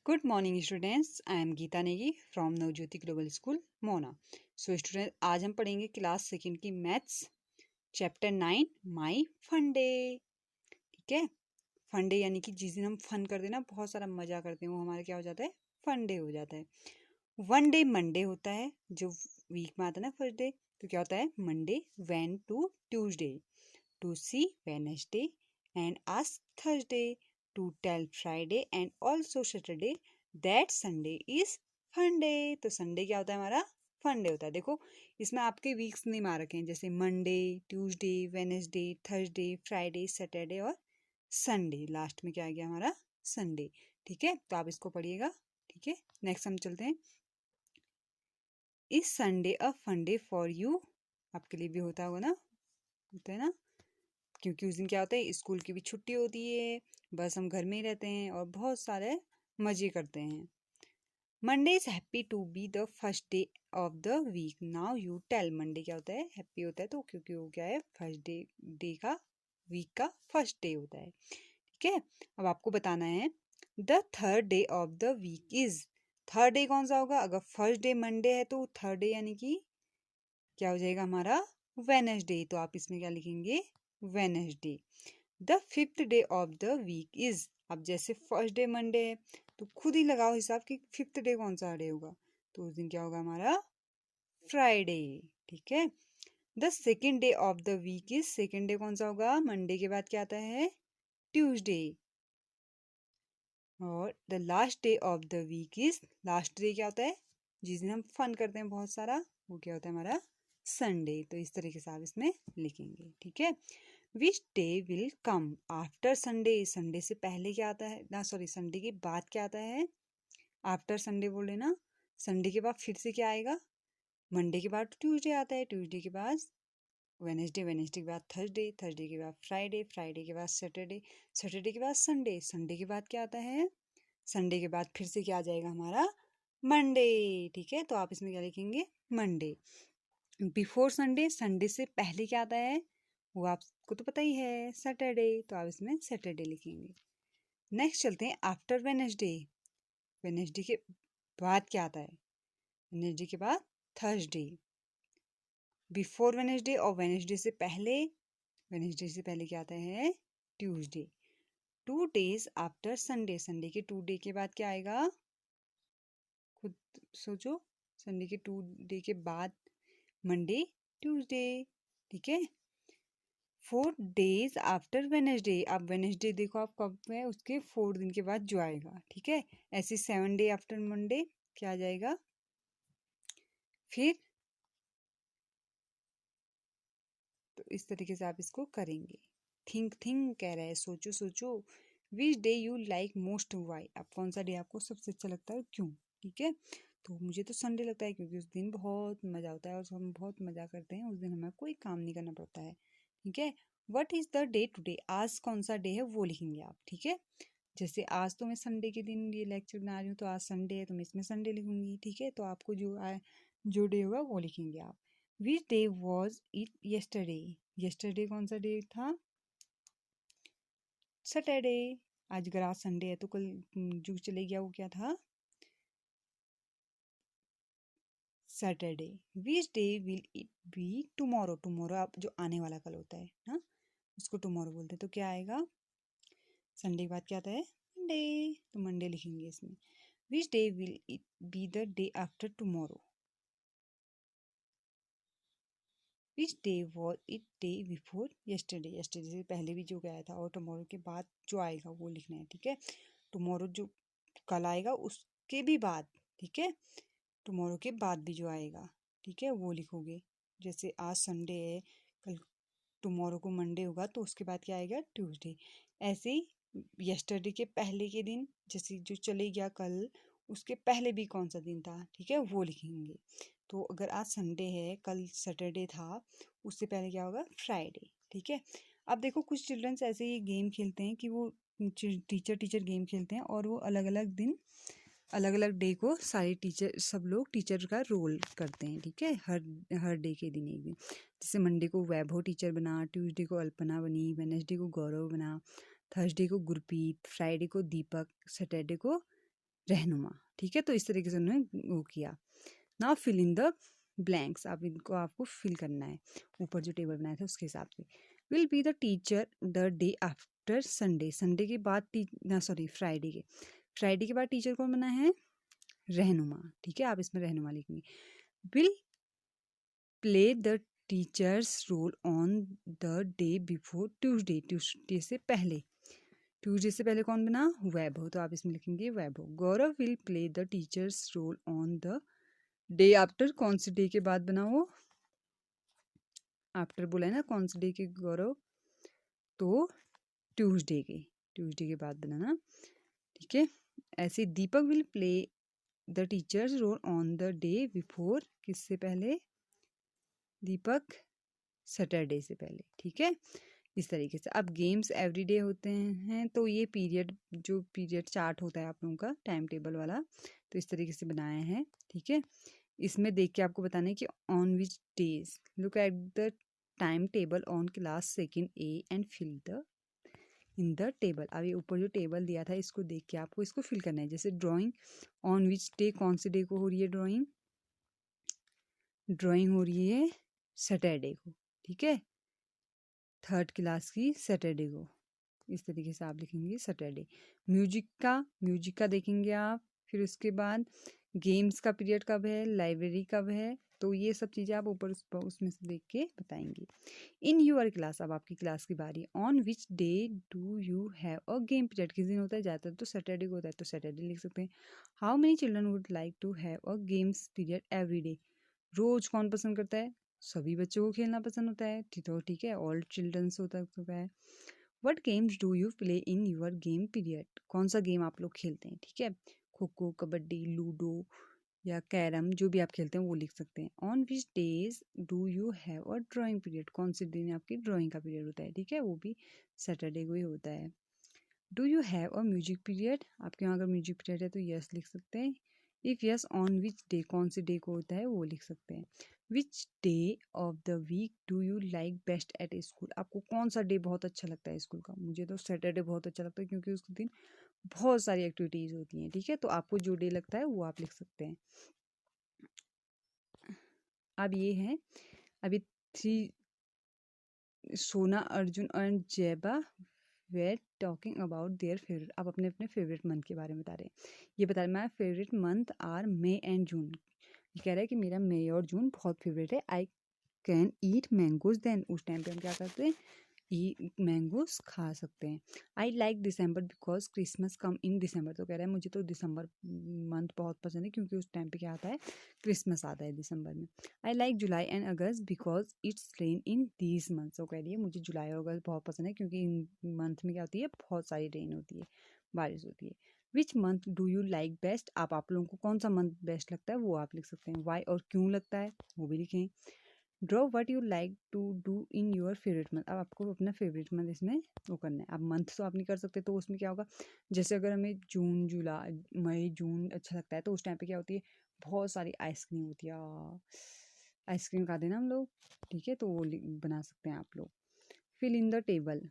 Good morning students. I am Geeta Negi from Navjyoti Global School, Mona. So students, आज हम पढ़ेंगे class second की maths chapter 9 माई fun day. ठीक है. Fun day यानी कि जिस दिन हम फन करते हैं ना, बहुत सारा मजा करते हैं, वो हमारा क्या हो जाता है, फन डे हो जाता है. वन डे मंडे होता है जो वीक में आता है ना, फर्स्ट डे. तो क्या होता है, Monday one two Tuesday to see Wednesday and ask Thursday to tell Friday and also Saturday that Sunday is fun day. तो संडे क्या होता है हमारा, फन डे होता है. देखो इसमें आपके वीक्स नहीं मार रखे हैं, जैसे Monday, Tuesday, Wednesday, Thursday, Friday, Saturday और संडे. लास्ट में क्या आ गया हमारा, संडे. ठीक है, तो आप इसको पढ़िएगा. ठीक है, नेक्स्ट हम चलते हैं. इस Sunday a fun day for you. आपके लिए भी होता होगा ना, होता है ना, क्योंकि उस दिन क्या होता है, स्कूल की भी छुट्टी होती है, बस हम घर में ही रहते हैं और बहुत सारे मजे करते हैं. Monday is happy to be the first day of the week. Now you tell. Monday क्या होता है, हैप्पी होता है, तो क्योंकि वो क्या है, फर्स्ट डे का, वीक का फर्स्ट डे होता है. ठीक है, अब आपको बताना है the third day of the week is. Third day कौन सा होगा, अगर फर्स्ट डे मंडे है तो थर्ड डे यानी कि क्या हो जाएगा हमारा, वेनसडे. तो आप इसमें क्या लिखेंगे, Wednesday. The fifth day of the week is. अब जैसे फर्स्ट डे मंडे है तो खुद ही लगाओ हिसाब कि फिफ्थ डे कौन सा डे होगा, तो उस दिन क्या होगा हमारा, फ्राइडे. ठीक है. The second day of the week is. Second day कौन सा होगा, मंडे के बाद क्या आता है, ट्यूसडे. और the last day of the week is. Last day क्या होता है, जिस दिन हम फन करते हैं बहुत सारा, वो क्या होता है हमारा, संडे. तो इस तरीके से आप इसमें लिखेंगे. ठीक है. Which day will come after Sunday. Sunday से पहले क्या आता है ना, सॉरी, संडे के बाद क्या आता है, आफ्टर संडे बोले ना. संडे के बाद फिर से क्या आएगा, मंडे के बाद ट्यूसडे आता है, ट्यूसडे के बाद वेनेसडे, वेनेसडे के बाद थर्सडे, थर्सडे के बाद फ्राइडे, फ्राइडे के बाद सैटरडे, सैटरडे के बाद संडे, संडे के बाद क्या आता है, संडे के बाद फिर से क्या आ जाएगा हमारा, मंडे. ठीक है, तो आप इसमें क्या लिखेंगे, मंडे. बिफोर संडे, संडे से पहले क्या आता है, वो आपको तो पता ही है, सैटरडे. तो आप इसमें सैटरडे लिखेंगे. नेक्स्ट चलते हैं आफ्टर वेनेसडे. वेनेसडे के बाद क्या आता है, वेनेसडे के बाद थर्सडे. बिफोर वेनेसडे और वेनेसडे से पहले, वेनेसडे से पहले क्या आता है, Tuesday. 2 days after Sunday. Sunday के 2 डे के बाद क्या आएगा, खुद सोचो. संडे के 2 डे के बाद मंडे, ट्यूसडे. ठीक है. 4 डेज आफ्टर वेनेसडे. अब वेनेसडे देखो आप कब है, उसके 4 दिन के बाद जो आएगा. ठीक है. ऐसे 7 डे आफ्टर मंडे क्या आ जाएगा, फिर. तो इस तरीके से आप इसको करेंगे. थिंक थिंक कह रहा है, सोचो सोचो. Which day you like most. Why. अब कौन सा डे आपको सबसे अच्छा लगता है, क्यों. ठीक है, तो मुझे तो संडे लगता है, क्योंकि उस दिन बहुत मजा होता है और हम बहुत मजा करते हैं. उस दिन हमें कोई काम नहीं करना पड़ता है. ठीक है. What is the day today. आज कौन सा डे है वो लिखेंगे आप. ठीक है. जैसे आज तो मैं संडे के दिन ये लेक्चर बना रही हूँ, तो आज संडे है तो मैं इसमें संडे लिखूंगी. ठीक है, तो आपको जो डे होगा वो लिखेंगे आप. Which day was it yesterday. Yesterday कौन सा डे था, सैटरडे. आज अगर आज संडे है तो कल जो चले गया वो क्या था, Saturday. Which day will it be tomorrow. Tomorrow आप जो आने वाला कल होता है ना, उसको टुमारो बोलते हैं. तो क्या आएगा, संडे के बाद क्या आता है, मंडे. तो मंडे लिखेंगे इसमें. Which day will it be the day after tomorrow. Which day was it day before yesterday. Yesterday से पहले भी जो गया था और टुमारो के बाद जो आएगा वो लिखना है. ठीक है. टुमारो जो कल आएगा उसके भी बाद. ठीक है, टुमारो के बाद भी जो आएगा, ठीक है, वो लिखोगे. जैसे आज संडे है, कल टुमारो को मंडे होगा, तो उसके बाद क्या आएगा, ट्यूसडे. ऐसे ही यस्टरडे के पहले के दिन, जैसे जो चले गया कल, उसके पहले भी कौन सा दिन था, ठीक है, वो लिखेंगे. तो अगर आज संडे है, कल सैटरडे था, उससे पहले क्या होगा, फ्राइडे. ठीक है. अब देखो कुछ चिल्ड्रंस ऐसे ही गेम खेलते हैं कि वो टीचर टीचर गेम खेलते हैं और वो अलग अलग दिन, अलग अलग डे को सारे टीचर, सब लोग टीचर का रोल करते हैं. ठीक है, हर डे के दिन एक दिन. जैसे मंडे को वैभव टीचर बना, ट्यूसडे को अल्पना बनी, वेडनेसडे को गौरव बना, थर्सडे को गुरप्रीत, फ्राइडे को दीपक, सैटरडे को रहनुमा, ठीक है। तो इस तरीके से उन्होंने वो किया। Now fill in the blanks, आप इनको आपको फिल करना है ऊपर जो टेबल बनाया था उसके हिसाब से। Will be the teacher the day after Sunday, Sunday के बाद फ्राइडे के बाद टीचर कौन बना है? रहनुमा, ठीक है। आप इसमें रहनुमा लिखेंगे। Will play the teacher's role on the day before Tuesday, Tuesday से पहले, ट्यूसडे से पहले कौन बना? वैभव, तो आप इसमें लिखेंगे Vaibhav. Gaurav will play the teacher's role on the day after, कौन से डे के बाद बना वो? आफ्टर बोला है ना, कौन से डे के गौरव? तो ट्यूसडे के बाद बना ना, ठीक है। ऐसे Deepak will play the teacher's role on the day before, किससे पहले? दीपक सैटरडे से पहले, ठीक है। इस तरीके से अब गेम्स एवरीडे होते हैं, तो ये पीरियड, जो पीरियड चार्ट होता है आप लोगों का टाइम टेबल वाला, तो इस तरीके से बनाया है, ठीक है। इसमें देख के आपको बताना है कि on which days, look at the time table on class second A and fill the in the table. अब ये ऊपर जो टेबल दिया था इसको देख के आपको इसको फिल करना है। जैसे ड्राइंग ऑन विच डे, कौन से डे को हो रही है ड्राइंग? ड्राइंग हो रही है सैटरडे को, ठीक है, थर्ड क्लास की सैटरडे को। इस तरीके से आप लिखेंगे सैटरडे। म्यूजिक का देखेंगे आप। फिर उसके बाद गेम्स का पीरियड कब है, लाइब्रेरी कब है, तो ये सब चीज़ें आप ऊपर उसमें से देख के बताएंगे। इन यूअर क्लास, अब आपकी क्लास की बारी। On which day do you have a game period, किस दिन होता है? ज़्यादातर तो सैटरडे को होता है, तो सैटरडे लिख सकते हैं। How many children would like to have a games period every day, रोज कौन पसंद करता है? सभी बच्चों को खेलना पसंद होता है, तो ठीक है, ऑल चिल्ड्रंस होता है। What games do you play in your game period, कौन सा गेम आप लोग खेलते हैं, ठीक है। खो खो, कबड्डी, लूडो या कैरम, जो भी आप खेलते हैं वो लिख सकते हैं। On which days do you have a drawing period, कौन से दिन आपकी ड्राइंग का पीरियड होता है, ठीक है, वो भी सैटरडे को ही होता है। Do you have a music period, आपके यहाँ अगर म्यूजिक पीरियड है तो यस लिख सकते हैं। If yes on which day, कौन से डे को होता है वो लिख सकते हैं। Which day of the week do you like best at school, आपको कौन सा डे बहुत अच्छा लगता है स्कूल का? मुझे तो सैटरडे बहुत अच्छा लगता है, क्योंकि उस दिन बहुत सारी एक्टिविटीज़ होती हैं, ठीक है। तो आपको जो डे लगता है वो आप लिख सकते हैं। अब ये है, अभी थ्री, सोना, अर्जुन एंड जैबा where talking about their favourite, आप अपने अपने फेवरेट मंथ के बारे में बता रहे हैं। ये बता रहे, my favourite month are May and June, ये कह रहा है कि मेरा मई और जून बहुत फेवरेट है। I can eat mangoes then, उस टाइम पे हम क्या करते हैं? मैंगोज खा सकते हैं। I like December because Christmas come in December, तो कह रहा है मुझे तो दिसंबर मंथ बहुत पसंद है, क्योंकि उस टाइम पे क्या आता है? क्रिसमस आता है दिसंबर में। I like July and August because it's rain in these month, तो कह रही है मुझे जुलाई और अगस्त बहुत पसंद है, क्योंकि इन मंथ में क्या होती है? बहुत सारी रेन होती है, बारिश होती है। Which month do you like best, आप लोगों को कौन सा मंथ बेस्ट लगता है वो आप लिख सकते हैं। वाई, और क्यों लगता है वो भी लिखें। Draw what you like to do in your favourite month, अब आपको अपना फेवरेट मंथ इसमें वो करना है। अब मंथ तो आप नहीं कर सकते, तो उसमें क्या होगा? जैसे अगर हमें जून, जुलाई, मई, जून अच्छा लगता है, तो उस टाइम पे क्या होती है? बहुत सारी आइसक्रीम होती है, आइसक्रीम खा देना हम लोग, ठीक है, तो वो बना सकते हैं आप लोग। Fill in the table,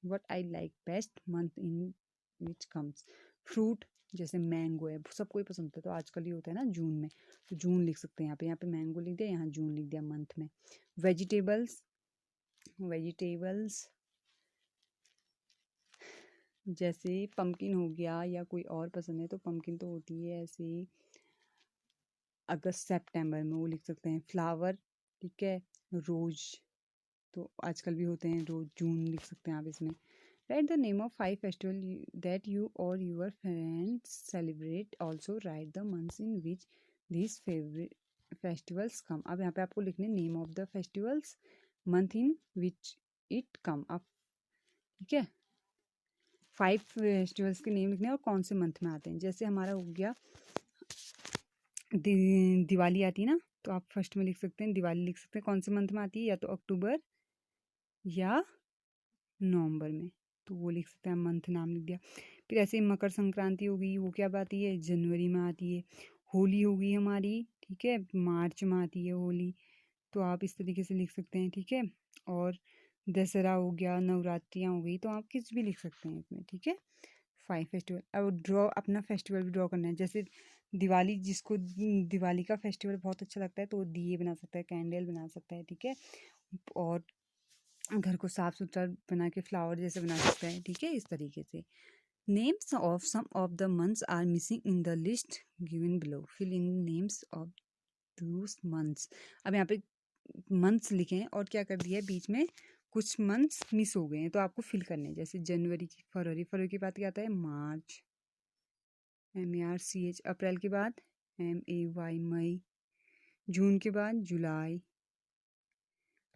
what I like best month in which comes, fruit, जैसे मैंगो है, सबको ही पसंद होता है, तो आजकल ये होता है ना जून में, तो जून लिख सकते हैं। यहाँ पे मैंगो लिख दिया, यहाँ जून लिख दिया मंथ में। वेजिटेबल्स, वेजिटेबल्स जैसे पम्पकिन हो गया, या कोई और पसंद है तो पम्पकिन तो होती है ऐसे ही अगस्त सितंबर में, वो लिख सकते हैं। फ्लावर, ठीक है, रोज तो आजकल भी होते हैं, रोज जून लिख सकते हैं आप इसमें। Write the name of 5 festival that you or your friends celebrate, also write the months in which this favourite festivals come, अब यहाँ पे आपको लिखने name of the festivals, month in which it come, आप, ठीक है, 5 फेस्टिवल्स के name लिखने हैं और कौन से मंथ में आते हैं। जैसे हमारा हो गया दिवाली आती है ना, तो आप फर्स्ट में लिख सकते हैं दिवाली, लिख सकते हैं कौन से मंथ में आती है, या तो अक्टूबर या नवंबर में, तो वो लिख सकते हैं, मंथ नाम लिख दिया। फिर ऐसे ही मकर संक्रांति हो गई, वो क्या आती है? जनवरी में आती है। होली हो गई हमारी, ठीक है, मार्च में आती है होली, तो आप इस तरीके से लिख सकते हैं, ठीक है। और दशहरा हो गया, नवरात्रियाँ हो गई, तो आप किस भी लिख सकते हैं इसमें, ठीक है। 5 फेस्टिवल। अब ड्रॉ अपना फेस्टिवल भी ड्रॉ करना है। जैसे दिवाली, जिसको दिवाली का फेस्टिवल बहुत अच्छा लगता है तो वो दिए बना सकता है, कैंडल बना सकता है, ठीक है। और घर को साफ सुथरा बना के फ्लावर जैसे बना सकता है, ठीक है, इस तरीके से। Names of some of the months are missing in the list given below, fill in names of those months. अब यहाँ पे मंथ्स लिखे हैं और क्या कर दिया है, बीच में कुछ मंथ्स मिस हो गए हैं तो आपको फिल करने हैं। जैसे जनवरी की, फरवरी के बाद क्या आता है, मार्च, MARCH। अप्रैल के बाद MAY, मई। जून के बाद जुलाई,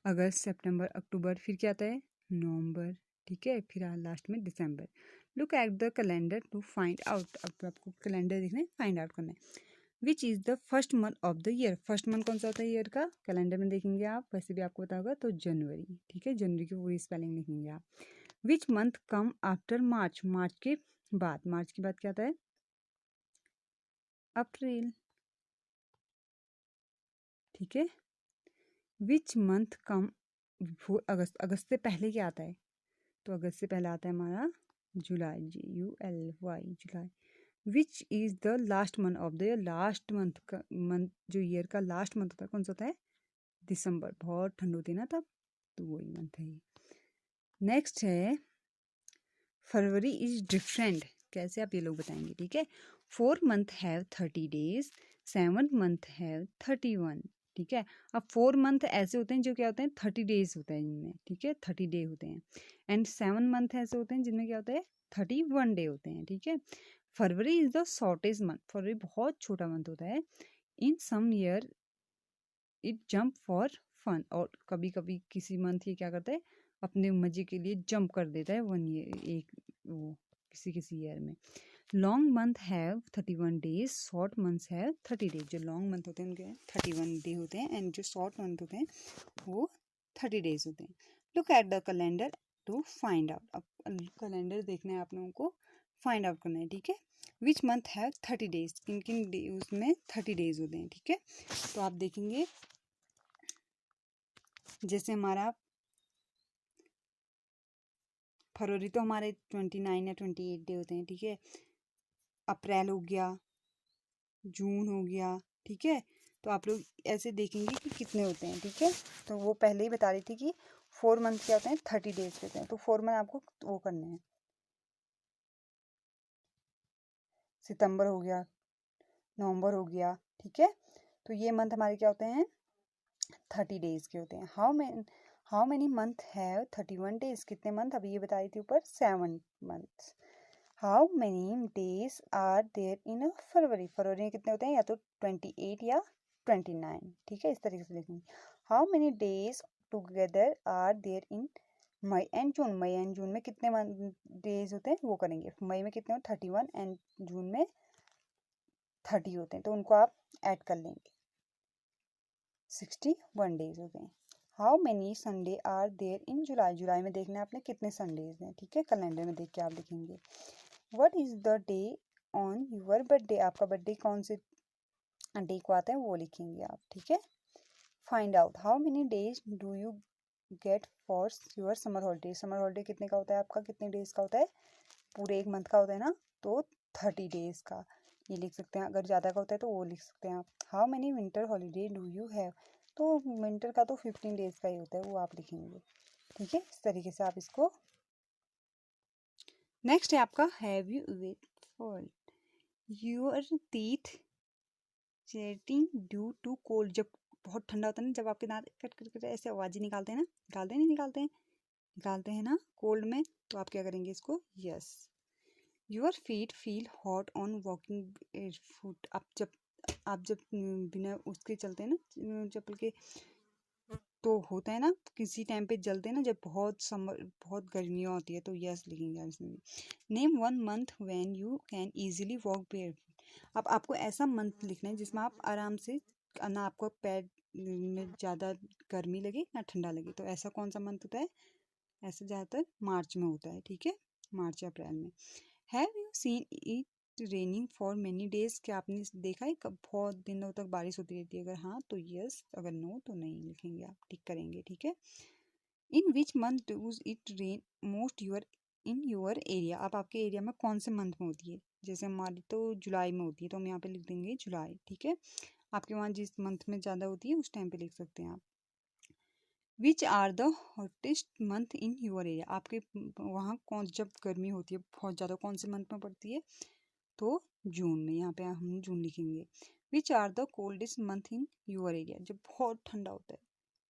अगस्त, सितंबर, अक्टूबर। फिर क्या आता है, नवंबर, ठीक है। फिर लास्ट में दिसंबर। Look at the calendar to find out. अब आपको कैलेंडर देखना है, फाइंड आउट करना है। Which is the first month of the year. First month कौन सा होता है ईयर का, कैलेंडर में देखेंगे आप, वैसे भी आपको पता होगा, तो जनवरी, ठीक है। जनवरी की पूरी स्पेलिंग लिखेंगे आप। Which month come after March. मार्च के बाद, मार्च के बाद क्या आता है, अप्रैल, ठीक है। विच मंथ कम बिफोर अगस्त। अगस्त से पहले क्या आता है, तो अगस्त से पहले आता है हमारा जुलाई, JULY, July. Which is the last month of the year. Last month का, मंथ जो ईयर का लास्ट मंथ होता है कौन सा होता है, दिसंबर। बहुत ठंड होती है ना तब, तो वही मंथ है। नेक्स्ट है फरवरी इज डिफरेंट। कैसे, आप ये लोग बताएंगे, ठीक है। 4 month have 30 days, 7 month have 31, ठीक है। अब 4 मंथ ऐसे होते हैं जो क्या होते हैं, 30 डेज होते हैं जिनमें, ठीक है, 30 डे होते हैं। एंड 7 मंथ ऐसे होते हैं जिनमें क्या होता है, 31 डे होते हैं, ठीक है। February is the shortest month. फरवरी बहुत छोटा मंथ होता है। In some year it jump for fun. और कभी कभी किसी मंथ ये क्या करता है, अपने मजे के लिए जंप कर देता है 1 ईयर, एक वो किसी किसी ईयर में। Long month have 31 days, short months have 30 days. जो लॉन्ग मंथ होते हैं उनके 31 डे होते हैं, एंड जो शॉर्ट मंथ होते हैं वो 30 डेज होते हैं। Look at the calendar to find out. अब कैलेंडर देखना है आप लोगों को, फाइंड आउट करना है, ठीक है। Which month have 30 days. किन किन डे उसमें 30 डेज होते हैं, ठीक है। तो आप देखेंगे, जैसे हमारा फरवरी तो हमारे 29 या 28 डे होते हैं, ठीक है। अप्रैल हो गया, जून हो गया, ठीक है। तो आप लोग ऐसे देखेंगे कि कितने होते हैं, ठीक है। तो वो पहले ही बता रही थी कि 4 मंथ क्या होते हैं, 30 डेज होते हैं। तो 4 मंथ आपको वो करने हैं। सितंबर हो गया, नवंबर हो गया, ठीक है। तो ये मंथ हमारे क्या होते हैं, 30 डेज के होते हैं। How many month have 31 days. कितने मंथ, अभी ये बता रही थी ऊपर, 7 month. How many days are there in February. फरवरी में कितने होते हैं, या तो 28 या 29, ठीक है। इस तरीके से लिखेंगे। How many days together are there in May and June. May and June में कितने डेज होते हैं वो करेंगे। मई में कितने होते हैं, 31, एंड जून में 30 होते हैं, तो उनको आप ऐड कर लेंगे, 61 डेज होते हैं। How many Sunday are there in July. जुलाई में देखना है आपने कितने संडेज हैं, ठीक है। कैलेंडर में देख के आप लिखेंगे। What is the day on your birthday. आपका बर्थडे कौन से डे को आता है वो लिखेंगे आप, ठीक है। Find out how many days do you get for your summer holiday. Summer holiday कितने का होता है आपका, कितने डेज का होता है, पूरे एक मंथ का होता है ना, तो 30 डेज का ये लिख सकते हैं। अगर ज़्यादा का होता है तो वो लिख सकते हैं आप। How many winter holiday do you have. तो विंटर का तो 15 डेज का ही होता है, वो आप लिखेंगे, ठीक है। इस तरीके से आप इसको। नेक्स्ट है आपका, have you wait for your teeth chattering due to cold. जब बहुत ठंडा होता है ना, जब आपके दांत कट कट कट ऐसे आवाज़ें निकालते हैं ना, निकालते हैं नहीं निकालते हैं, निकालते हैं ना कोल्ड में, तो आप क्या करेंगे इसको, yes. Your feet feel hot on walking foot. आप जब बिना उसके चलते हैं ना, चप्पल के, तो होता है ना किसी टाइम पे जलते हैं ना, जब बहुत समर, बहुत गर्मियाँ होती है, तो यस लिखेंगे आप इसमें भी। Name 1 month when you can easily walk bare. अब आपको ऐसा मंथ लिखना है जिसमें आप आराम से, ना आपको पैर में ज़्यादा गर्मी लगे ना ठंडा लगे। तो ऐसा कौन सा मंथ होता है, ऐसा ज़्यादातर मार्च में होता है, ठीक है, मार्च या अप्रैल में। Have you seen it raining for many days. क्या आपने देखा है कब बहुत दिनों तक बारिश होती रहती है, अगर हाँ तो यस, अगर नो तो नहीं लिखेंगे आप, टिक करेंगे, ठीक है। In which month does it rain most your in your area. अब आपके एरिया में कौन से मंथ में होती है, जैसे हमारी तो जुलाई में होती है, तो हम यहाँ पे लिख देंगे जुलाई, ठीक है। आपके वहाँ जिस मंथ में ज़्यादा होती है उस टाइम पे लिख सकते हैं आप। Which are the hottest month in your area, आपके वहाँ कौन जब गर्मी होती है बहुत ज़्यादा कौन से मंथ में पड़ती है, तो जून में, यहाँ पे हम जून लिखेंगे। Which are the coldest month in your area, जब बहुत ठंडा होता है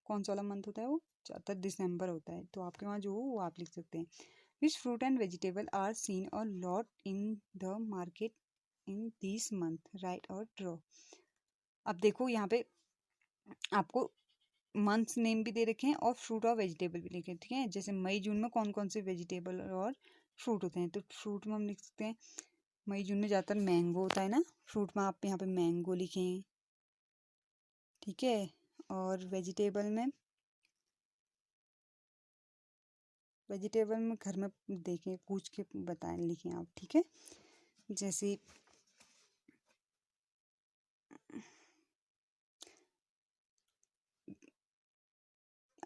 कौन सा वाला मंथ होता है, वो ज़्यादातर दिसंबर होता है, तो आपके वहाँ जो हो वो आप लिख सकते हैं। Which fruit and vegetable are seen a lot in the market in this month, right और ड्रॉ। अब देखो यहाँ पे आपको मंथ्स नेम भी दे रखे हैं और फ्रूट और वेजिटेबल भी लिखे हैं, ठीक है। जैसे मई जून में कौन कौन से वेजिटेबल और फ्रूट होते हैं, तो फ्रूट में हम लिख सकते हैं मई जून में ज़्यादातर मैंगो होता है ना, फ्रूट में आप यहाँ पे मैंगो लिखें, ठीक है। और वेजिटेबल में घर में देखें पूछ के बताएं, लिखें आप, ठीक है। जैसे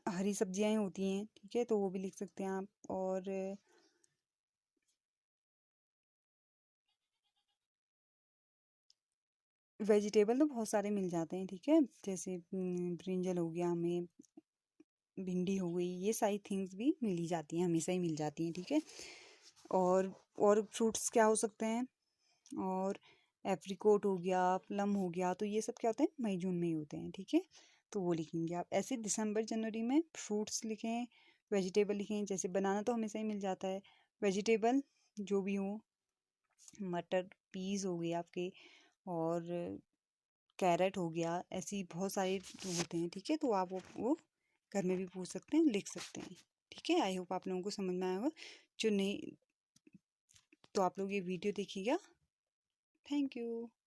हरी सब्जियां होती हैं, ठीक है, तो वो भी लिख सकते हैं आप। और वेजिटेबल तो बहुत सारे मिल जाते हैं, ठीक है, जैसे ब्रिंजल हो गया, हमें भिंडी हो गई, ये सारी थिंग्स भी मिल ही जाती हैं, हमेशा ही मिल जाती हैं, ठीक है। और फ्रूट्स क्या हो सकते हैं, और एप्रिकोट हो गया, प्लम हो गया, तो ये सब क्या होते हैं मई जून में ही होते हैं, ठीक है, तो वो लिखेंगे आप। ऐसे दिसंबर जनवरी में फ्रूट्स लिखें, वेजिटेबल लिखें, जैसे बनाना तो हमेशा ही मिल जाता है, वेजिटेबल जो भी हो, मटर पीस हो गए आपके, और कैरेट हो गया, ऐसी बहुत सारे होते हैं, ठीक है, तो आप वो घर में भी पूछ सकते हैं, लिख सकते हैं, ठीक है। आई होप आप लोगों को समझ में आया होगा, जो नहीं तो आप लोग ये वीडियो देखिएगा। Thank you.